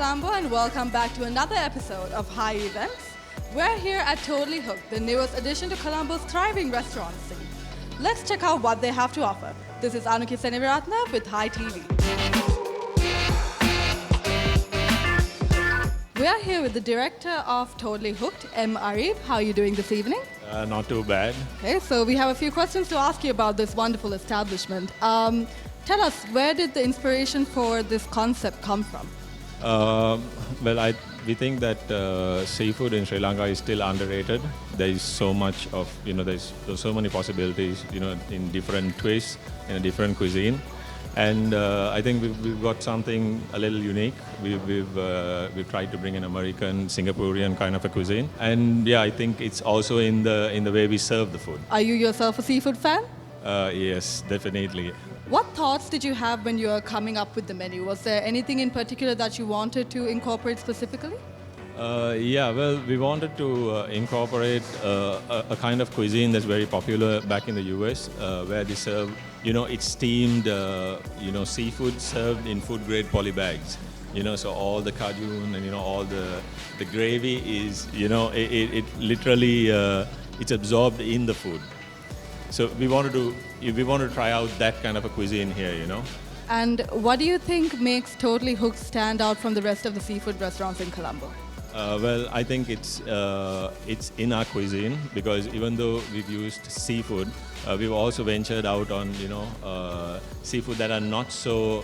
Colombo and welcome back to another episode of Hi Events. We're here at Totally Hooked, the newest addition to Colombo's thriving restaurant scene. Let's check out what they have to offer. This is Anuki Seneviratna with Hi TV. We are here with the director of Totally Hooked, M. Arif. How are you doing this evening? Not too bad. Okay, so we have a few questions to ask you about this wonderful establishment. Tell us, where did the inspiration for this concept come from? We think that seafood in Sri Lanka is still underrated. There is so much of, there's so many possibilities, in different twists, in a different cuisine. And I think we've got something a little unique. We've tried to bring an American, Singaporean kind of a cuisine. And yeah, I think it's also in the way we serve the food. Are you yourself a seafood fan? Yes, definitely. What thoughts did you have when you were coming up with the menu? Was there anything in particular that you wanted to incorporate specifically? We wanted to incorporate a kind of cuisine that's very popular back in the US, where they serve, it's steamed, seafood served in food-grade poly bags. So all the cajun and, all the gravy is, it literally, it's absorbed in the food. So we wanted to try out that kind of a cuisine here, And what do you think makes Totally Hooked stand out from the rest of the seafood restaurants in Colombo? I think it's in our cuisine, because even though we've used seafood, we've also ventured out on seafood that are not so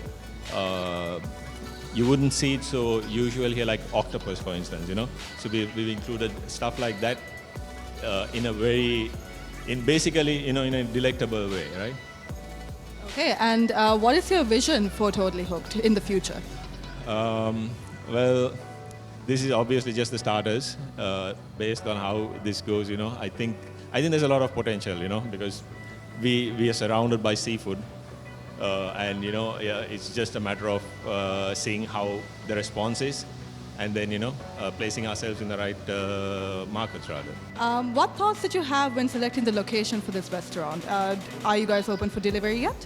you wouldn't see it so usual here, like octopus, for instance. So we've included stuff like that basically in a delectable way, right? Okay, and what is your vision for Totally Hooked in the future? This is obviously just the starters. Based on how this goes, I think there's a lot of potential, because we are surrounded by seafood, and it's just a matter of seeing how the response is, and then placing ourselves in the right markets rather. What thoughts did you have when selecting the location for this restaurant? Are you guys open for delivery yet?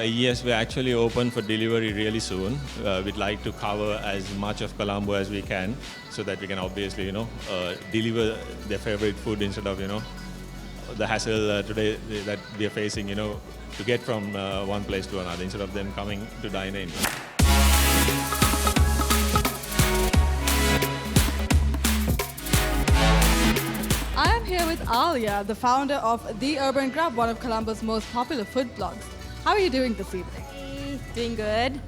Yes, we're actually open for delivery really soon. We'd like to cover as much of Colombo as we can, so that we can obviously, deliver their favorite food instead of, the hassle today that we are facing, to get from one place to another, instead of them coming to dine in. I am here with Alia, the founder of The Urban Grub, one of Colombo's most popular food blogs. How are you doing this evening? Hey, doing good.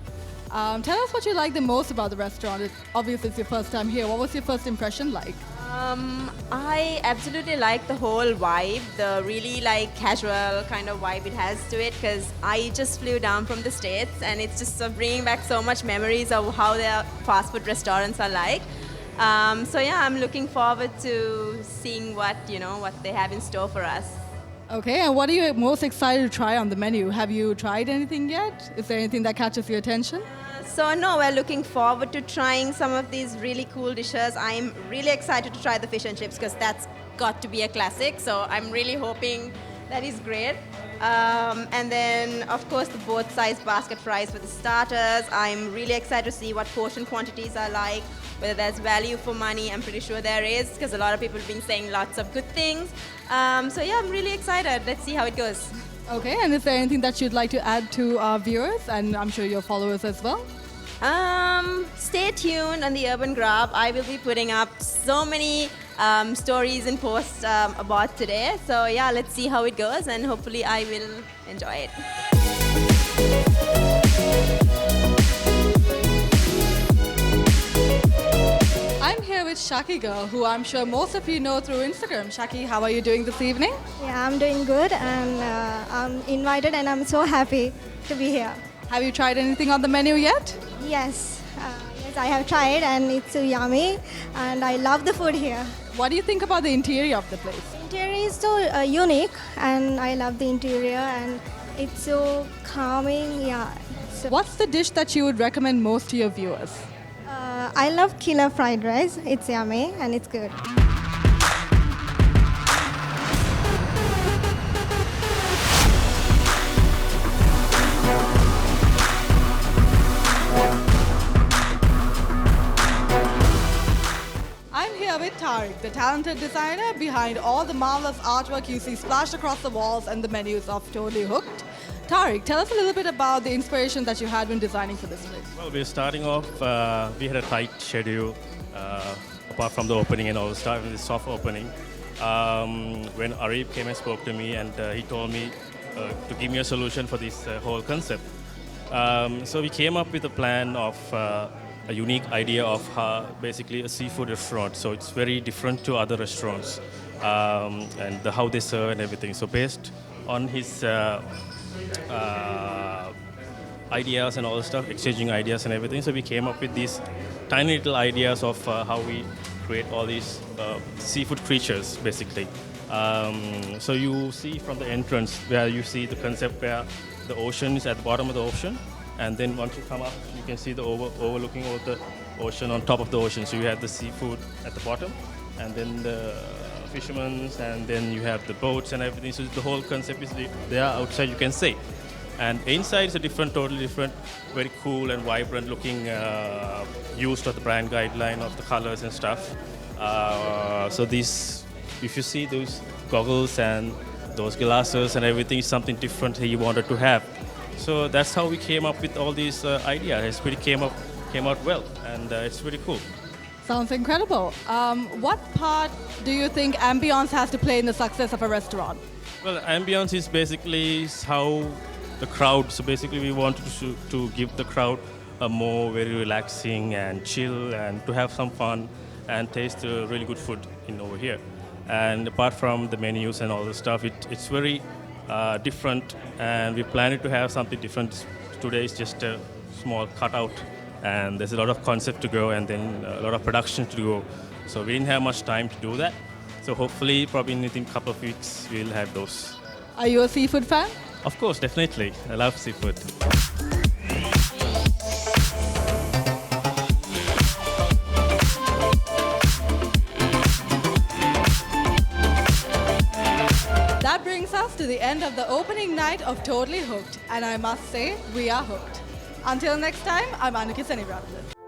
Tell us what you like the most about the restaurant. Obviously, it's your first time here. What was your first impression like? I absolutely like the whole vibe, the really casual kind of vibe it has to it, because I just flew down from the States and it's just bringing back so much memories of how their fast food restaurants are like. I'm looking forward to seeing what they have in store for us. Okay, and what are you most excited to try on the menu? Have you tried anything yet? Is there anything that catches your attention? We're looking forward to trying some of these really cool dishes. I'm really excited to try the fish and chips, because that's got to be a classic. So I'm really hoping that is great. And then, of course, the both size basket fries for the starters. I'm really excited to see what portion quantities are like, whether there's value for money. I'm pretty sure there is, because a lot of people have been saying lots of good things. I'm really excited. Let's see how it goes. Okay, and is there anything that you'd like to add to our viewers, and I'm sure your followers as well? Stay tuned on The Urban Grub. I will be putting up so many stories and posts about today. So let's see how it goes, and hopefully I will enjoy it. I'm here with Shaki Girl, who I'm sure most of you know through Instagram. Shaki, how are you doing this evening? Yeah, I'm doing good, and I'm invited, and I'm so happy to be here. Have you tried anything on the menu yet? Yes, I have tried, and it's so yummy, and I love the food here. What do you think about the interior of the place? The interior is so unique, and I love the interior, and it's so calming. Yeah. What's the dish that you would recommend most to your viewers? I love killer fried rice. It's yummy and it's good. Tariq, the talented designer behind all the marvelous artwork you see splashed across the walls and the menus of Totally Hooked. Tariq, tell us a little bit about the inspiration that you had when designing for this place. Well, we're starting off, we had a tight schedule, apart from the opening and all the stuff, and the soft opening. When Arif came and spoke to me, and he told me to give me a solution for this whole concept. So we came up with a plan of a unique idea of basically a seafood restaurant. So it's very different to other restaurants, and how they serve and everything. So based on his ideas and all the stuff, exchanging ideas and everything. So we came up with these tiny little ideas of how we create all these seafood creatures, basically. So you see from the entrance where you see the concept where the ocean is at the bottom of the ocean, and then once you come up, you can see the overlooking over the ocean on top of the ocean. So you have the seafood at the bottom, and then the fishermen, and then you have the boats and everything. So the whole concept is there outside, you can say. And inside is a different, totally different, very cool and vibrant looking, used of the brand guideline of the colors and stuff. So these, if you see those goggles and those glasses and everything, is something different he wanted to have. So that's how we came up with all these ideas. It's pretty came out well, and it's pretty cool. Sounds incredible. What part do you think ambience has to play in the success of a restaurant? Well, ambience is basically how the crowd. So basically, we wanted to give the crowd a more very relaxing and chill, and to have some fun and taste really good food in over here. And apart from the menus and all the stuff, it's very different, and we planning to have something different. Today is just a small cutout, and there's a lot of concept to go, and then a lot of production to go. So we didn't have much time to do that. So hopefully, probably within a couple of weeks, we'll have those. Are you a seafood fan? Of course, definitely. I love seafood. That brings us to the end of the opening night of Totally Hooked, and I must say, we are hooked. Until next time, I'm Anuki Senivrathan.